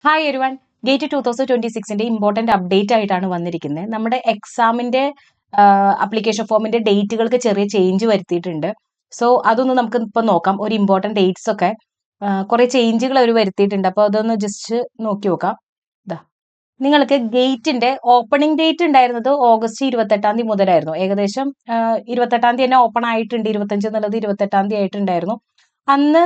Hi everyone, gate 2026 important update ആയിട്ടാണ് വന്നിരിക്കുന്നത്. നമ്മുടെ എക്സാമിന്റെ അപ്ലിക്കേഷൻ ഫോമിന്റെ ഡേറ്റുകൾക്ക് ചെറിയ ചേഞ്ച് വരുത്തിയിട്ടുണ്ട്. സോ അതൊന്ന് നമുക്ക് ഇപ്പൊ നോക്കാം. ഒരു ഇമ്പോർട്ടന്റ് ഡേറ്റ്സ് ഒക്കെ കുറെ ചേഞ്ചുകൾ അവർ വരുത്തിയിട്ടുണ്ട്. അപ്പോൾ അതൊന്ന് ജസ്റ്റ് നോക്കി നോക്കാം. ഇതാ നിങ്ങൾക്ക് ഗേറ്റിന്റെ ഓപ്പണിംഗ് ഡേറ്റ് ഉണ്ടായിരുന്നത് ഓഗസ്റ്റ് 28 മുതലായിരുന്നു. ഏകദേശം 28 തന്നെ ഓപ്പൺ ആയിട്ടുണ്ട്. 25 എന്നുള്ളത് 28 ആയിട്ടുണ്ടായിരുന്നു. അന്ന്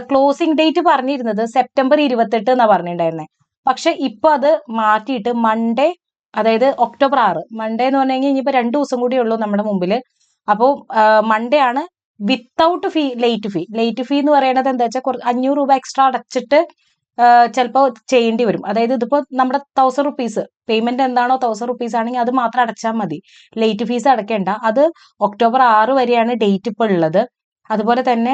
ക്ലോസിംഗ് ഡേറ്റ് പറഞ്ഞിരുന്നത് സെപ്റ്റംബർ 28 എന്നാ പറഞ്ഞിട്ടുണ്ടായിരുന്നത്. പക്ഷെ ഇപ്പൊ അത് മാറ്റിയിട്ട് മൺഡേ, അതായത് ഒക്ടോബർ 6 മൺഡേ എന്ന് പറഞ്ഞു കഴിഞ്ഞാൽ ഇനിയിപ്പോ 2 ദിവസം കൂടി ഉള്ളൂ നമ്മുടെ മുമ്പിൽ. അപ്പോൾ മൺഡേ ആണ് വിത്തൗട്ട് ഫീ. ലേറ്റ് ഫീ എന്ന് പറയുന്നത് എന്താ വെച്ചാൽ 500 രൂപ എക്സ്ട്രാ അടച്ചിട്ട് ചിലപ്പോൾ ചെയ്യേണ്ടി വരും. അതായത് ഇതിപ്പോ നമ്മുടെ 1000 റുപ്പീസ് പേയ്മെന്റ് എന്താണോ 1000 റുപ്പീസ് ആണെങ്കിൽ അത് മാത്രം അടച്ചാൽ മതി. ലേറ്റ് ഫീസ് അടയ്ക്കേണ്ട. അത് ഒക്ടോബർ 6 വരെയാണ് ഡേറ്റ് ഇപ്പോൾ ഉള്ളത്. അതുപോലെ തന്നെ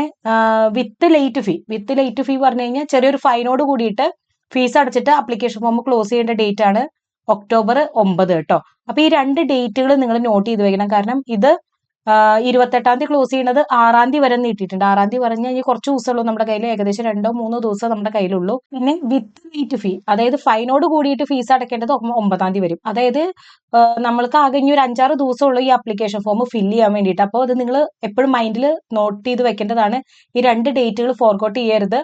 വിത്ത് ലേറ്റ് ഫീ പറഞ്ഞു കഴിഞ്ഞാൽ ചെറിയൊരു ഫൈനോട് കൂടിയിട്ട് ഫീസ് അടച്ചിട്ട് ആപ്ലിക്കേഷൻ ഫോം ക്ലോസ് ചെയ്യേണ്ട ഡേറ്റ് ആണ് ഒക്ടോബർ 9 കേട്ടോ. അപ്പൊ ഈ 2 ഡേറ്റുകൾ നിങ്ങൾ നോട്ട് ചെയ്ത് വെക്കണം. കാരണം ഇത് 28 ക്ലോസ് ചെയ്യുന്നത് 6 വരെ നീട്ടിയിട്ടുണ്ട്. 6 പറഞ്ഞു കഴിഞ്ഞാൽ കുറച്ച് ദിവസമുള്ളൂ നമ്മുടെ കയ്യിൽ. ഏകദേശം 2-3 ദിവസം നമ്മുടെ കയ്യിലുള്ളൂ. പിന്നെ വിത്ത് ലേറ്റ് ഫീ, അതായത് ഫൈനോട് കൂടിയിട്ട് ഫീസ് അടയ്ക്കേണ്ടത് 9 വരും. അതായത് നമ്മൾക്ക് ആകെ ഇനി ഒരു 5-6 ദിവസമുള്ളൂ ഈ ആപ്ലിക്കേഷൻ ഫോം ഫില്ല് ചെയ്യാൻ വേണ്ടിയിട്ട്. അപ്പോൾ അത് നിങ്ങൾ എപ്പോഴും മൈൻഡിൽ നോട്ട് ചെയ്ത് വെക്കേണ്ടതാണ്. ഈ 2 ഡേറ്റുകൾ ഫോർഗോട്ട് ചെയ്യരുത്.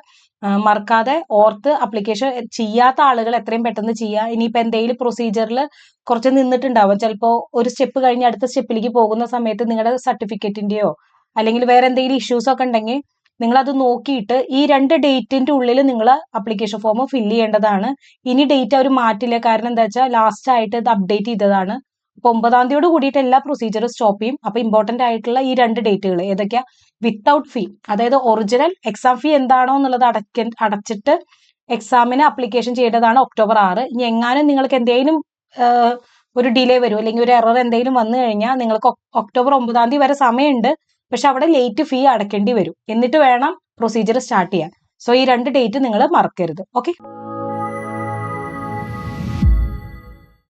മറക്കാതെ ഓർത്ത് ആപ്ലിക്കേഷൻ ചെയ്യാത്ത ആളുകൾ എത്രയും പെട്ടെന്ന് ചെയ്യുക. ഇനിയിപ്പോൾ എന്തെങ്കിലും പ്രൊസീജിയറിൽ കുറച്ച് നിന്നിട്ടുണ്ടാവും. ചിലപ്പോൾ ഒരു സ്റ്റെപ്പ് കഴിഞ്ഞ് അടുത്ത സ്റ്റെപ്പിലേക്ക് പോകുന്ന സമയത്ത് നിങ്ങളുടെ സർട്ടിഫിക്കറ്റിന്റെയോ അല്ലെങ്കിൽ വേറെ എന്തെങ്കിലും ഇഷ്യൂസ് ഒക്കെ ഉണ്ടെങ്കിൽ നിങ്ങൾ അത് നോക്കിയിട്ട് ഈ 2 ഡേറ്റിന്റെ ഉള്ളിൽ നിങ്ങൾ ആപ്ലിക്കേഷൻ ഫോം ഫില്ല് ചെയ്യേണ്ടതാണ്. ഇനി ഡേറ്റ് അവർ മാറ്റില്ല. കാരണം എന്താ വെച്ചാൽ ലാസ്റ്റ് ആയിട്ട് ഇത് അപ്ഡേറ്റ് ചെയ്തതാണ്. അപ്പൊ 9 കൂടിയിട്ട് എല്ലാ പ്രൊസീജിയറും സ്റ്റോപ്പ് ചെയ്യും. അപ്പൊ ഇമ്പോർട്ടന്റ് ആയിട്ടുള്ള ഈ 2 ഡേറ്റുകൾ ഏതൊക്കെയാ? വിത്തൗട്ട് ഫീ, അതായത് ഒറിജിനൽ എക്സാം ഫീ എന്താണോ എന്നുള്ളത് അടച്ചിട്ട് എക്സാമിന് അപ്ലിക്കേഷൻ ചെയ്യേണ്ടതാണ് ഒക്ടോബർ 6. ഇനി എങ്ങാനും നിങ്ങൾക്ക് എന്തെങ്കിലും ഒരു ഡിലേ വരും അല്ലെങ്കിൽ ഒരു എറർ എന്തെങ്കിലും വന്നു കഴിഞ്ഞാൽ നിങ്ങൾക്ക് ഒക്ടോബർ 9 വരെ സമയമുണ്ട്. പക്ഷെ അവിടെ ലേറ്റ് ഫീ അടയ്ക്കേണ്ടി വരും. എന്നിട്ട് വേണം പ്രൊസീജിയർ സ്റ്റാർട്ട് ചെയ്യാൻ. സോ ഈ 2 ഡേറ്റ് നിങ്ങൾ മറക്കരുത്. ഓക്കെ.